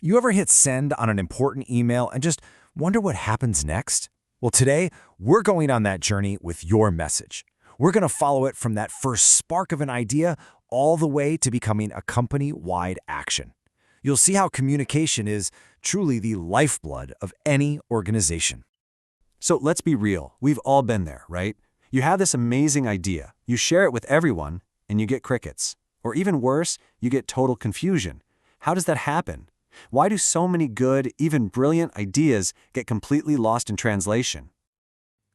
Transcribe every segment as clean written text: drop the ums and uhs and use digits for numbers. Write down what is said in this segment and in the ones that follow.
You ever hit send on an important email and just wonder what happens next? Well, today, we're going on that journey with your message. We're going to follow it from that first spark of an idea all the way to becoming a company-wide action. You'll see how communication is truly the lifeblood of any organization. So let's be real, we've all been there, right? You have this amazing idea, you share it with everyone, and you get crickets. Or even worse, you get total confusion. How does that happen? Why do so many good, even brilliant ideas get completely lost in translation?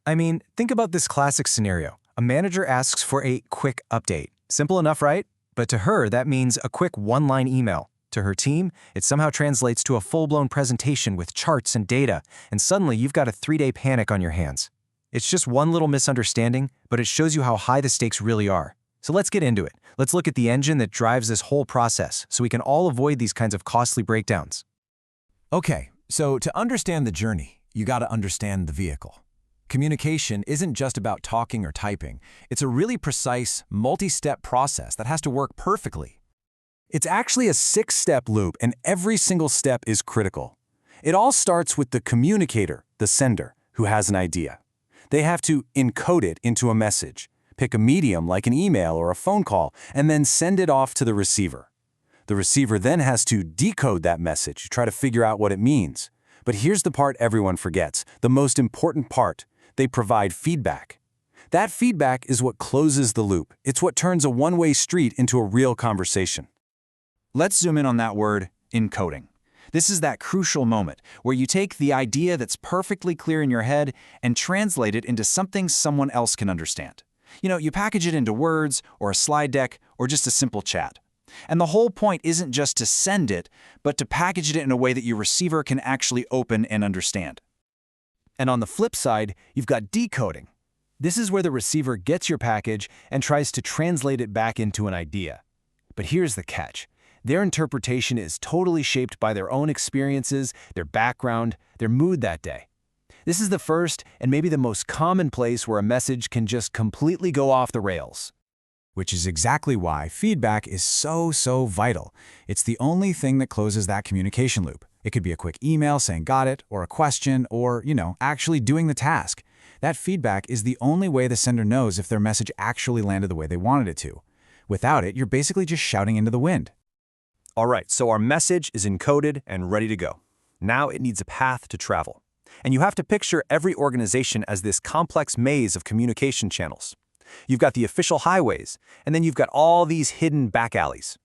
I mean, think about this classic scenario. A manager asks for a quick update. Simple enough, right? But to her, that means a quick one-line email. To her team, it somehow translates to a full-blown presentation with charts and data, and suddenly you've got a 3-day panic on your hands. It's just one little misunderstanding, but it shows you how high the stakes really are. So let's get into it. Let's look at the engine that drives this whole process so we can all avoid these kinds of costly breakdowns. Okay, so to understand the journey, you got to understand the vehicle. Communication isn't just about talking or typing. It's a really precise, multi-step process that has to work perfectly. It's actually a 6-step loop, and every single step is critical. It all starts with the communicator, the sender, who has an idea. They have to encode it into a message, pick a medium like an email or a phone call, and then send it off to the receiver. The receiver then has to decode that message, try to figure out what it means. But here's the part everyone forgets, the most important part. They provide feedback. That feedback is what closes the loop. It's what turns a one-way street into a real conversation. Let's zoom in on that word, encoding. This is that crucial moment where you take the idea that's perfectly clear in your head and translate it into something someone else can understand. You package it into words or a slide deck or just a simple chat. And the whole point isn't just to send it, but to package it in a way that your receiver can actually open and understand. And on the flip side, you've got decoding. This is where the receiver gets your package and tries to translate it back into an idea. But here's the catch. Their interpretation is totally shaped by their own experiences, their background, their mood that day. This is the first and maybe the most common place where a message can just completely go off the rails. Which is exactly why feedback is so vital. It's the only thing that closes that communication loop. It could be a quick email saying got it, or a question, or, actually doing the task. That feedback is the only way the sender knows if their message actually landed the way they wanted it to. Without it, you're basically just shouting into the wind. All right, so our message is encoded and ready to go. Now it needs a path to travel. And you have to picture every organization as this complex maze of communication channels. You've got the official highways, and then you've got all these hidden back alleys.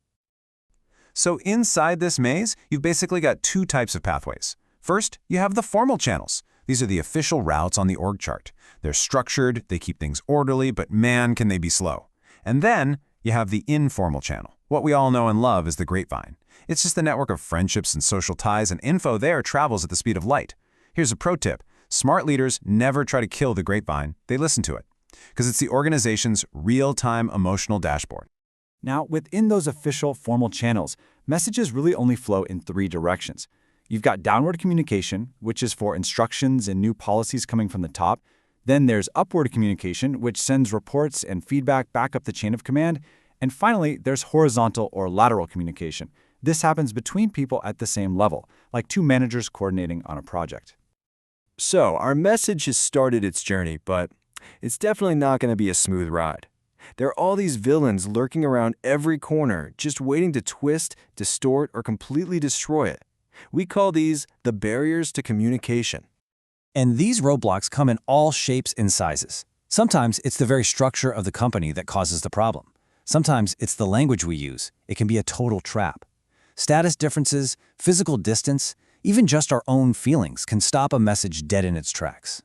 So inside this maze, you've basically got 2 types of pathways. First, you have the formal channels. These are the official routes on the org chart. They're structured, they keep things orderly, but man, can they be slow. And then you have the informal channel. What we all know and love is the grapevine. It's just a network of friendships and social ties, and info there travels at the speed of light. Here's a pro tip. Smart leaders never try to kill the grapevine, they listen to it. Because it's the organization's real-time emotional dashboard. Now, within those official formal channels, messages really only flow in 3 directions. You've got downward communication, which is for instructions and new policies coming from the top. Then there's upward communication, which sends reports and feedback back up the chain of command. And finally, there's horizontal or lateral communication. This happens between people at the same level, like 2 managers coordinating on a project. So, our message has started its journey, but it's definitely not going to be a smooth ride. There are all these villains lurking around every corner, just waiting to twist, distort, or completely destroy it. We call these the barriers to communication. And these roadblocks come in all shapes and sizes. Sometimes it's the very structure of the company that causes the problem. Sometimes it's the language we use. It can be a total trap. Status differences, physical distance, even just our own feelings can stop a message dead in its tracks.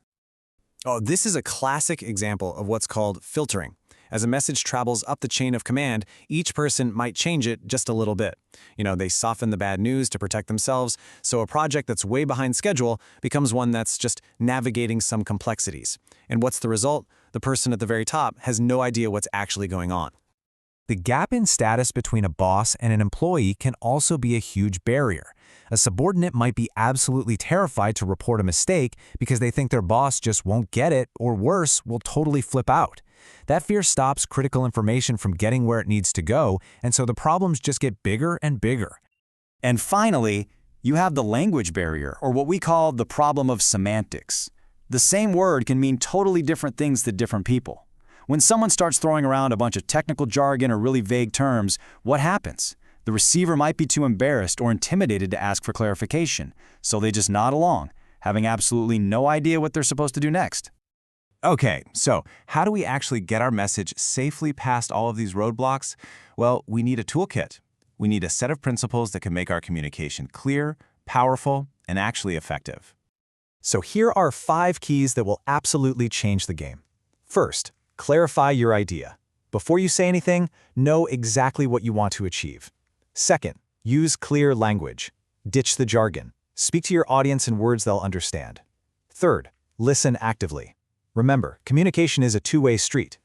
Oh, this is a classic example of what's called filtering. As a message travels up the chain of command, each person might change it just a little bit. They soften the bad news to protect themselves, so a project that's way behind schedule becomes one that's just navigating some complexities. And what's the result? The person at the very top has no idea what's actually going on. The gap in status between a boss and an employee can also be a huge barrier. A subordinate might be absolutely terrified to report a mistake because they think their boss just won't get it, or worse, will totally flip out. That fear stops critical information from getting where it needs to go, and so the problems just get bigger and bigger. And finally, You have the language barrier, or what we call the problem of semantics. The same word can mean totally different things to different people. When someone starts throwing around a bunch of technical jargon or really vague terms, what happens? The receiver might be too embarrassed or intimidated to ask for clarification, so they just nod along, having absolutely no idea what they're supposed to do next. Okay, so how do we actually get our message safely past all of these roadblocks? Well, we need a toolkit. We need a set of principles that can make our communication clear, powerful, and actually effective. So here are 5 keys that will absolutely change the game. First, clarify your idea. Before you say anything, know exactly what you want to achieve. Second, use clear language. Ditch the jargon. Speak to your audience in words they'll understand. Third, listen actively. Remember, communication is a two-way street.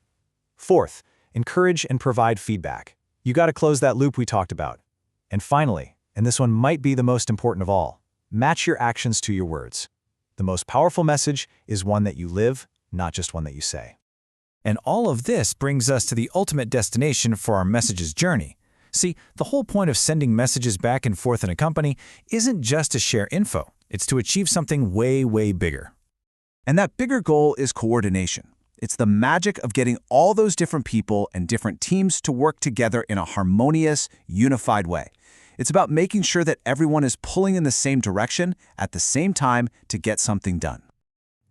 Fourth, encourage and provide feedback. You got to close that loop we talked about. And finally, and this one might be the most important of all, match your actions to your words. The most powerful message is one that you live, not just one that you say. And all of this brings us to the ultimate destination for our messages journey. See, the whole point of sending messages back and forth in a company isn't just to share info. It's to achieve something way, way bigger. And that bigger goal is coordination. It's the magic of getting all those different people and different teams to work together in a harmonious, unified way. It's about making sure that everyone is pulling in the same direction at the same time to get something done.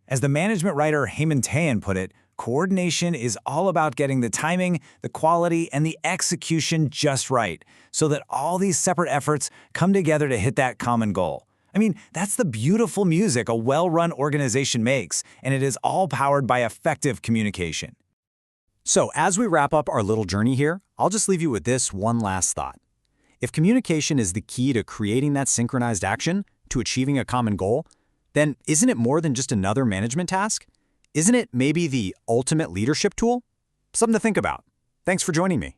As the management writer Heyman Tayan put it, coordination is all about getting the timing, the quality, and the execution just right, so that all these separate efforts come together to hit that common goal. I mean, that's the beautiful music a well-run organization makes, and it is all powered by effective communication. So as we wrap up our little journey here, I'll just leave you with this one last thought. If communication is the key to creating that synchronized action, to achieving a common goal, then isn't it more than just another management task? Isn't it maybe the ultimate leadership tool? Something to think about. Thanks for joining me.